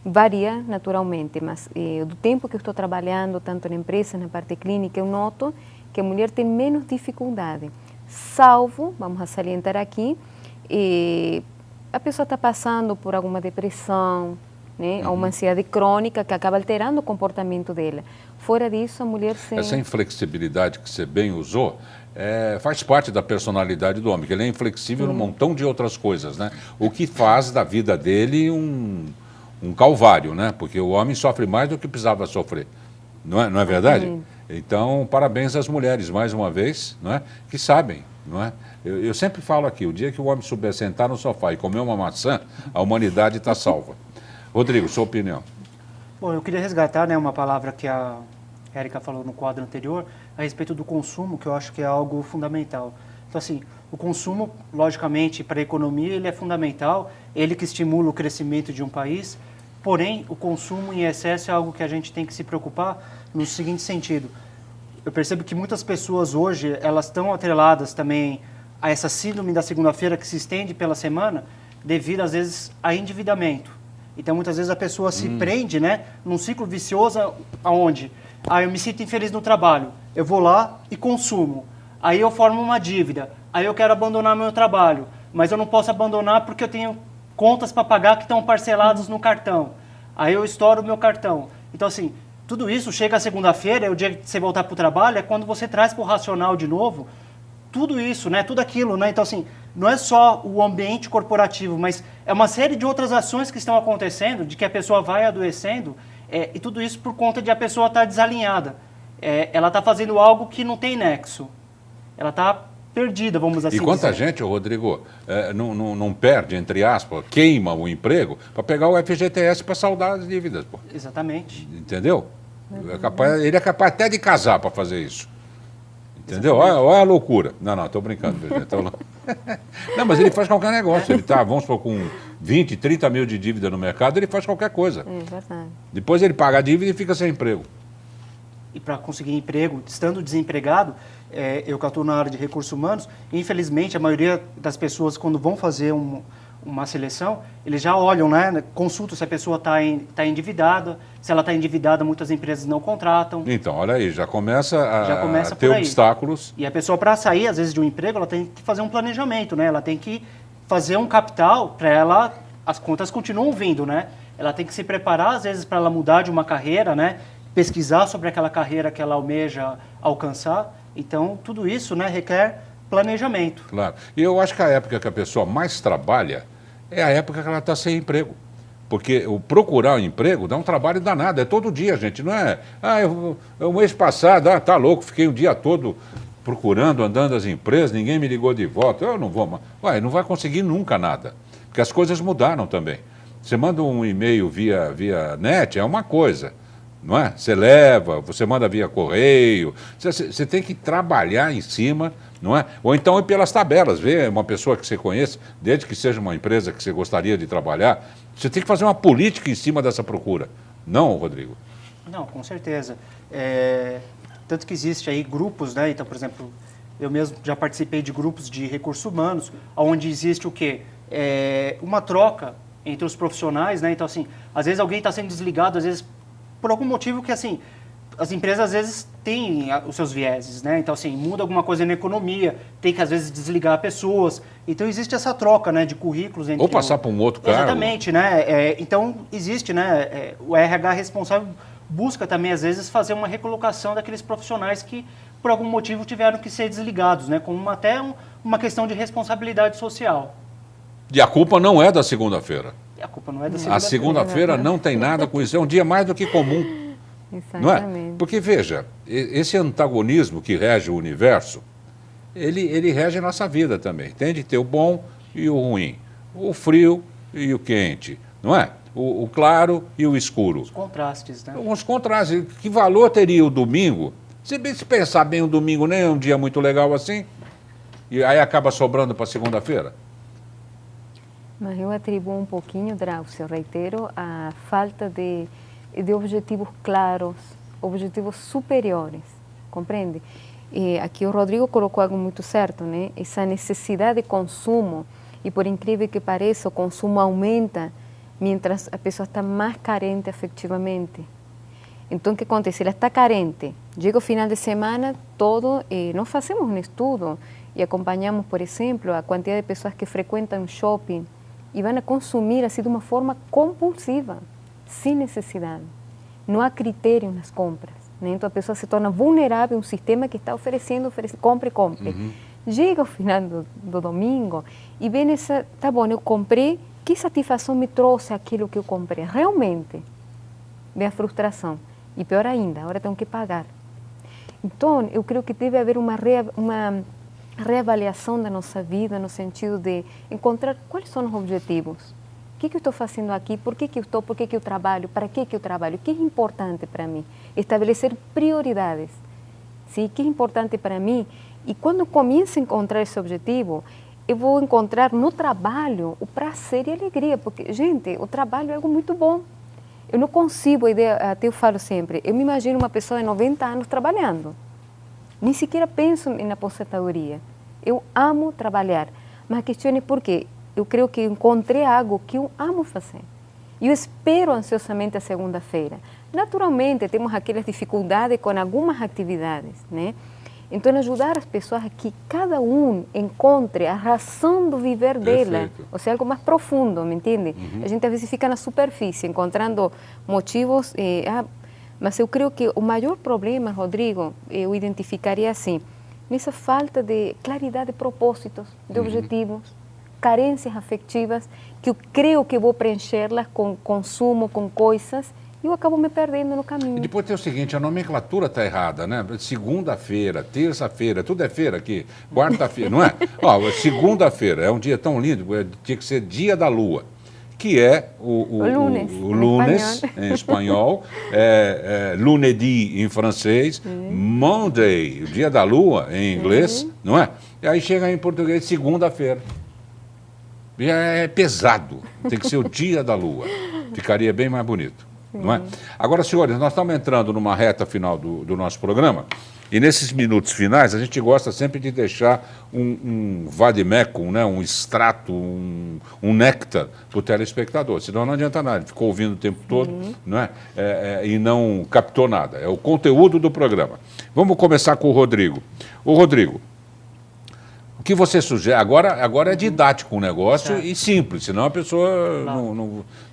Varia naturalmente, mas do tempo que eu estou trabalhando, tanto na empresa, na parte clínica, eu noto que a mulher tem menos dificuldade. Salvo, vamos salientar aqui, a pessoa está passando por alguma depressão, né, ou uma ansiedade crônica que acaba alterando o comportamento dela. Fora disso, a mulher... Essa inflexibilidade que você bem usou faz parte da personalidade do homem, que ele é inflexível num montão de outras coisas, né? O que faz da vida dele um calvário, né? Porque o homem sofre mais do que precisava sofrer. Não é verdade? Então, parabéns às mulheres, mais uma vez, não é? Que sabem, não é? Eu sempre falo aqui, o dia que o homem souber sentar no sofá e comer uma maçã, a humanidade está salva. Rodrigo, sua opinião. Bom, eu queria resgatar, né, uma palavra que a Érica falou no quadro anterior, a respeito do consumo, que eu acho que é algo fundamental. Então, assim, o consumo, logicamente, para a economia, ele é fundamental, ele que estimula o crescimento de um país, porém, o consumo em excesso é algo que a gente tem que se preocupar no seguinte sentido. Eu percebo que muitas pessoas hoje, elas estão atreladas também a essa síndrome da segunda-feira que se estende pela semana, devido, às vezes, a endividamento. Então, muitas vezes a pessoa se prende, né, num ciclo vicioso aonde eu me sinto infeliz no trabalho, eu vou lá e consumo. Aí eu formo uma dívida, aí eu quero abandonar meu trabalho, mas eu não posso abandonar porque eu tenho contas para pagar que estão parceladas no cartão. Aí eu estouro o meu cartão. Então, assim, tudo isso chega a segunda-feira, é o dia que você voltar para o trabalho, é quando você traz para o racional de novo tudo isso, né? Tudo aquilo, né? Então, assim, não é só o ambiente corporativo, mas é uma série de outras ações que estão acontecendo, de que a pessoa vai adoecendo, e tudo isso por conta de a pessoa estar desalinhada. Ela está fazendo algo que não tem nexo. Ela está perdida, vamos assim dizer. E quanta gente, Rodrigo, não perde, entre aspas, queima o emprego para pegar o FGTS para saldar as dívidas. Pô. Exatamente. Entendeu? Ele é capaz até de casar para fazer isso. Entendeu? Olha a loucura. Não, estou brincando, gente. Não, mas ele faz qualquer negócio. Ele está, vamos supor, com 20, 30 mil de dívida no mercado, ele faz qualquer coisa. É verdade. Depois ele paga a dívida e fica sem emprego. E para conseguir emprego, estando desempregado, eu que atuo na área de recursos humanos, infelizmente a maioria das pessoas, quando vão fazer uma seleção, eles já olham, né, consultam se a pessoa está endividada. Se ela está endividada, muitas empresas não contratam. Então, olha aí, já começa a ter por aí. obstáculos. E a pessoa, para sair, às vezes, de um emprego, ela tem que fazer um planejamento, né? Ela tem que fazer um capital para ela, as contas continuam vindo, né? Ela tem que se preparar, às vezes, para ela mudar de uma carreira, né? Pesquisar sobre aquela carreira que ela almeja alcançar. Então, tudo isso, né, requer planejamento. Claro. E eu acho que a época que a pessoa mais trabalha é a época que ela está sem emprego. Porque o procurar um emprego dá um trabalho danado, é todo dia, gente, não é? O mês passado, tá louco, fiquei o dia todo procurando, andando as empresas, ninguém me ligou de volta, eu não vou mais. Ué, não vai conseguir nunca nada, porque as coisas mudaram também. Você manda um e-mail via net, é uma coisa, não é? Você leva, você manda via correio, você tem que trabalhar em cima, não é? Ou então ir pelas tabelas, ver uma pessoa que você conhece, desde que seja uma empresa que você gostaria de trabalhar, você tem que fazer uma política em cima dessa procura. Não, Rodrigo? Não, com certeza. Tanto que existe aí grupos, né? Então, por exemplo, eu mesmo já participei de grupos de recursos humanos, onde existe o quê? Uma troca entre os profissionais, né? Então, assim, às vezes alguém está sendo desligado, às vezes por algum motivo que, assim, as empresas às vezes têm os seus vieses, né? Então, assim, muda alguma coisa na economia, tem que às vezes desligar pessoas. Então, existe essa troca, né, de currículos entre... Ou passar para um outro cargo. Exatamente, né? Então, existe, né? O RH responsável busca também, às vezes, fazer uma recolocação daqueles profissionais que, por algum motivo, tiveram que ser desligados, né? Como até uma questão de responsabilidade social. E a culpa não é da segunda-feira. A culpa não é da segunda-feira. A segunda-feira não tem nada com isso, é um dia mais do que comum. Não é? Porque, veja, esse antagonismo que rege o universo, ele rege a nossa vida também. Tem de ter o bom e o ruim, o frio e o quente, não é? O claro e o escuro. Os contrastes, né? Os contrastes. Que valor teria o domingo? Se pensar bem, o domingo nem é um dia muito legal assim, e aí acaba sobrando para segunda-feira. Mas eu atribuo um pouquinho, Drauzio, reitero, a falta de objetivos claros, objetivos superiores, compreende? Aqui o Rodrigo colocou algo muito certo, né? Essa necessidade de consumo, e por incrível que pareça, o consumo aumenta mientras a pessoa está mais carente afetivamente. Então, o que acontece? Ela está carente, chega o final de semana, nós fazemos um estudo e acompanhamos, por exemplo, a quantidade de pessoas que frequentam shopping e vão a consumir assim de uma forma compulsiva, sem necessidade. Não há critério nas compras, né? Então a pessoa se torna vulnerável a um sistema que está oferecendo, compre. Uhum. Chega ao final do domingo e vem tá bom, eu comprei, que satisfação me trouxe aquilo que eu comprei? Realmente, vem a frustração. E pior ainda, agora tenho que pagar. Então, eu creio que deve haver uma reavaliação da nossa vida, no sentido de encontrar quais são os objetivos. O que eu estou fazendo aqui? Por que eu trabalho? Para que eu trabalho? O que é importante para mim? Estabelecer prioridades. Sim? O que é importante para mim? E quando eu começo a encontrar esse objetivo, eu vou encontrar no trabalho o prazer e a alegria. Porque, gente, o trabalho é algo muito bom. Eu não consigo, até eu falo sempre, eu me imagino uma pessoa de 90 anos trabalhando. Nem sequer penso na aposentadoria. Eu amo trabalhar. Mas a questão é por quê? Eu creio que encontrei algo que eu amo fazer. E eu espero ansiosamente a segunda-feira. Naturalmente, temos aquelas dificuldades com algumas atividades, né? Então, ajudar as pessoas a que cada um encontre a razão do viver dela, ou seja, algo mais profundo, me entende? A gente às vezes fica na superfície, encontrando motivos, mas eu creio que o maior problema, Rodrigo, eu identificaria assim, nessa falta de claridade de propósitos, de objetivos, carências afetivas, que eu creio que vou preencherlas com consumo, com coisas, e eu acabo me perdendo no caminho. E depois tem o seguinte, a nomenclatura está errada, né? Segunda-feira, terça-feira, tudo é feira aqui, quarta-feira, não é? Ó, segunda-feira é um dia tão lindo, tinha que ser dia da lua, que é o lunes em espanhol, lunedi em francês, Monday, o dia da lua em inglês, não é? E aí chega em português segunda-feira. É pesado, tem que ser o dia da lua, ficaria bem mais bonito. Não é? Agora, senhores, nós estamos entrando numa reta final do nosso programa e nesses minutos finais a gente gosta sempre de deixar um vademecum, né? Um extrato, um néctar para o telespectador, senão não adianta nada, ele ficou ouvindo o tempo todo, não é? E não captou nada, é o conteúdo do programa. Vamos começar com o Rodrigo. Ô, Rodrigo, o que você sugere? Agora é didático o negócio e simples, senão a pessoa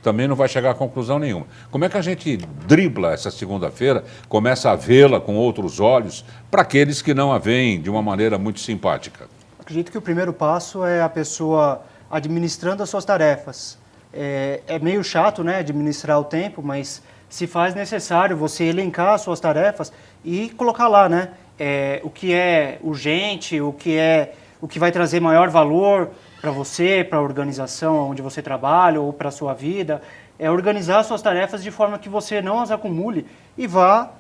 também não vai chegar a conclusão nenhuma. Como é que a gente dribla essa segunda-feira, começa a vê-la com outros olhos, para aqueles que não a veem de uma maneira muito simpática? Acredito que o primeiro passo é a pessoa administrando as suas tarefas. É meio chato, né, administrar o tempo, mas se faz necessário você elencar as suas tarefas e colocar lá, né, o que é urgente, o que vai trazer maior valor para você, para a organização onde você trabalha ou para a sua vida. É organizar suas tarefas de forma que você não as acumule e vá,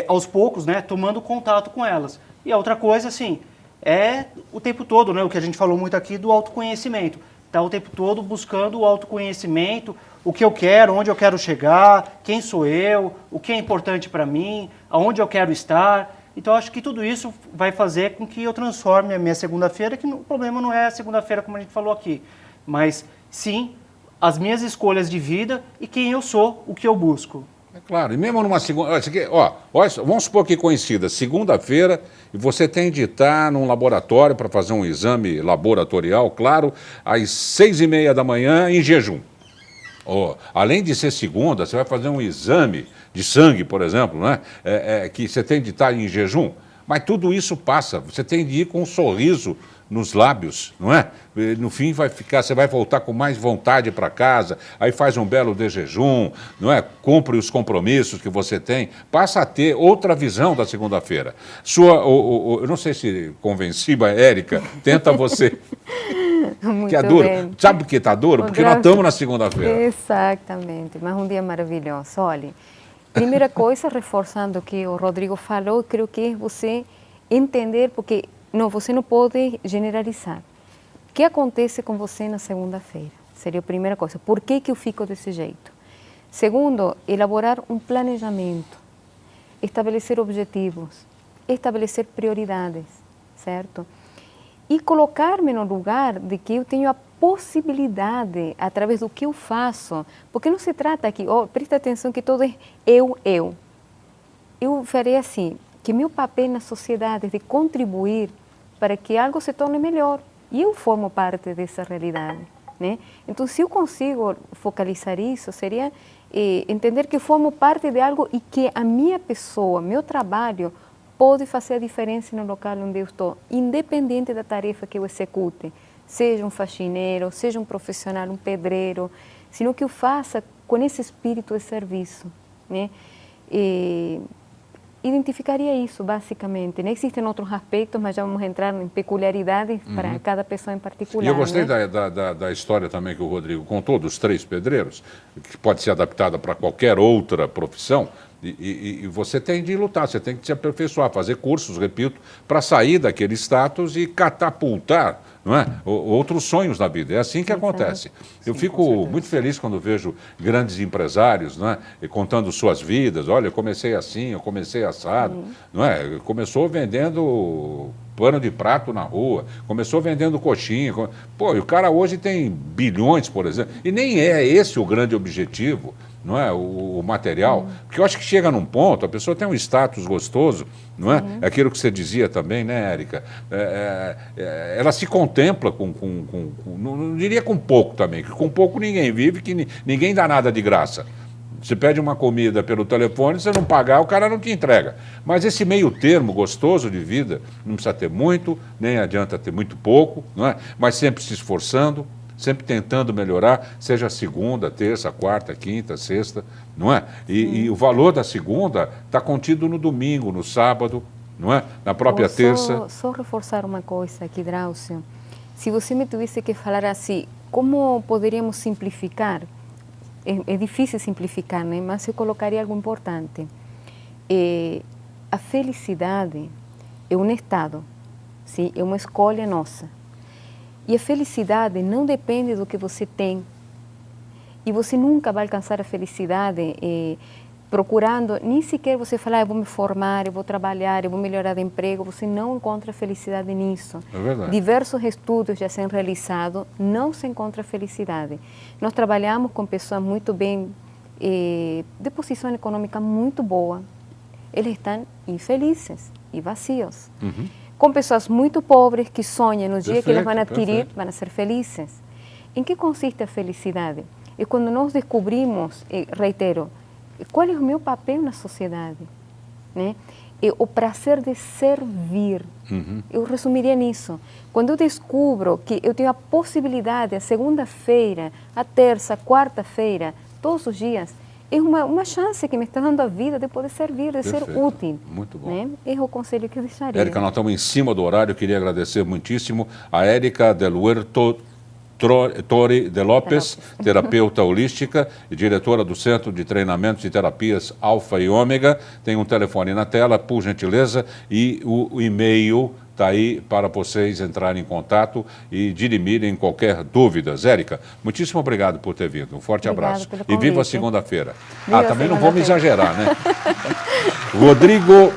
aos poucos, né, tomando contato com elas. E a outra coisa, assim, é o tempo todo, né, o que a gente falou muito aqui do autoconhecimento. Tá o tempo todo buscando o autoconhecimento, o que eu quero, onde eu quero chegar, quem sou eu, o que é importante para mim, aonde eu quero estar. Então, acho que tudo isso vai fazer com que eu transforme a minha segunda-feira, que o problema não é a segunda-feira, como a gente falou aqui, mas sim as minhas escolhas de vida e quem eu sou, o que eu busco. É claro, e mesmo numa segunda... vamos supor que coincida, segunda-feira, e você tem de estar num laboratório para fazer um exame laboratorial, claro, às 6h30 da manhã, em jejum. Além de ser segunda, você vai fazer um exame de sangue, por exemplo, né? Que você tem de estar em jejum, mas tudo isso passa, você tem de ir com um sorriso nos lábios, não é? No fim você vai voltar com mais vontade para casa, aí faz um belo de jejum, não é? Cumpre os compromissos que você tem, passa a ter outra visão da segunda-feira. Eu não sei se convenci a Érica, tenta você. Muito que é duro. Bem. Sabe por que está duro? Porque nós estamos na segunda-feira. Exatamente, mas um dia maravilhoso. Olha, primeira coisa, reforçando o que o Rodrigo falou, eu creio que é você entender, porque você não pode generalizar. O que acontece com você na segunda-feira? Seria a primeira coisa. Por que eu fico desse jeito? Segundo, elaborar um planejamento, estabelecer objetivos, estabelecer prioridades, certo? E colocar-me no lugar de que eu tenho a possibilidade, através do que eu faço, porque não se trata aqui, presta atenção que todo é eu. Eu farei assim, que meu papel na sociedade é de contribuir para que algo se torne melhor. E eu formo parte dessa realidade, né? Então, se eu consigo focalizar isso, seria entender que eu formo parte de algo e que a minha pessoa, meu trabalho, pode fazer a diferença no local onde eu estou, independente da tarefa que eu execute, seja um faxineiro, seja um profissional, um pedreiro, sino que eu faça com esse espírito de serviço, né? Identificaria isso, basicamente. Né? Existem outros aspectos, mas já vamos entrar em peculiaridades para cada pessoa em particular. E eu gostei, né? da história também que o Rodrigo contou, dos 3 pedreiros, que pode ser adaptada para qualquer outra profissão. E você tem de lutar, você tem que se aperfeiçoar, fazer cursos, repito, para sair daquele status e catapultar, não é? Outros sonhos na vida. É assim que acontece. Eu fico muito feliz quando vejo grandes empresários, não é? Contando suas vidas. Olha, eu comecei assim, eu comecei assado, não é? Começou vendendo pano de prato na rua, começou vendendo coxinha. Pô, e o cara hoje tem bilhões, por exemplo. E nem é esse o grande objetivo, não é? O material. Porque eu acho que chega num ponto, a pessoa tem um status gostoso, não é? É aquilo que você dizia também, né, Érica? Ela se contempla não diria com pouco também, que com pouco ninguém vive, que ninguém dá nada de graça. Você pede uma comida pelo telefone, você não pagar, o cara não te entrega. Mas esse meio termo gostoso de vida, não precisa ter muito, nem adianta ter muito pouco, não é? Mas sempre se esforçando, sempre tentando melhorar, seja segunda, terça, quarta, quinta, sexta, não é? E o valor da segunda está contido no domingo, no sábado, não é? Na própria terça. Só reforçar uma coisa aqui, Drauzio. Se você me tivesse que falar assim, como poderíamos simplificar? É difícil simplificar, né? Mas eu colocaria algo importante. A felicidade é um estado, sim? É uma escolha nossa. E a felicidade não depende do que você tem. E você nunca vai alcançar a felicidade procurando, nem sequer você falar, eu vou me formar, eu vou trabalhar, eu vou melhorar de emprego. Você não encontra felicidade nisso. É verdade. Diversos estudos já são realizados, não se encontra felicidade. Nós trabalhamos com pessoas muito bem, de posição econômica muito boa. Eles estão infelizes e vazios. Com pessoas muito pobres que sonham no dia que eles vão adquirir, vão ser felizes. Em que consiste a felicidade? É quando nós descobrimos, reitero, qual é o meu papel na sociedade, né? O prazer de servir. Eu resumiria nisso. Quando eu descubro que eu tenho a possibilidade, a segunda-feira, a terça, a quarta-feira, todos os dias, é uma chance que me está dando a vida de poder servir, de ser útil. Muito bom. Né? É o conselho que eu deixaria. Érica, nós estamos em cima do horário, eu queria agradecer muitíssimo a Érica Del Huerto Torre de Lopes, terapeuta holística e diretora do Centro de Treinamentos e Terapias Alfa e Ômega. Tem um telefone na tela, por gentileza, e o e-mail está aí para vocês entrarem em contato e dirimirem qualquer dúvida. Érica, muitíssimo obrigado por ter vindo. Um forte abraço. E viva a segunda-feira. Também não vamos exagerar, né? Rodrigo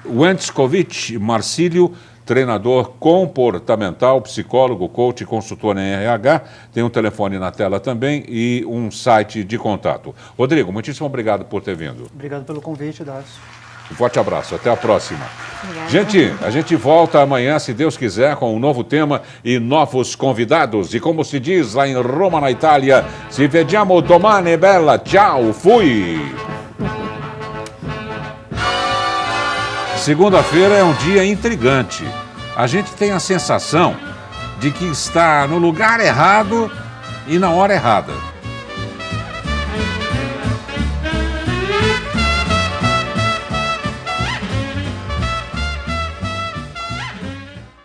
Wentzkovic Marcílio, treinador comportamental, psicólogo, coach e consultor em RH. Tem um telefone na tela também e um site de contato. Rodrigo, muitíssimo obrigado por ter vindo. Obrigado pelo convite, Darcio. Um forte abraço, até a próxima. Obrigada. Gente, a gente volta amanhã, se Deus quiser, com um novo tema e novos convidados. E como se diz lá em Roma, na Itália, ci vediamo domani, bella. Tchau, fui! Segunda-feira é um dia intrigante. A gente tem a sensação de que está no lugar errado e na hora errada.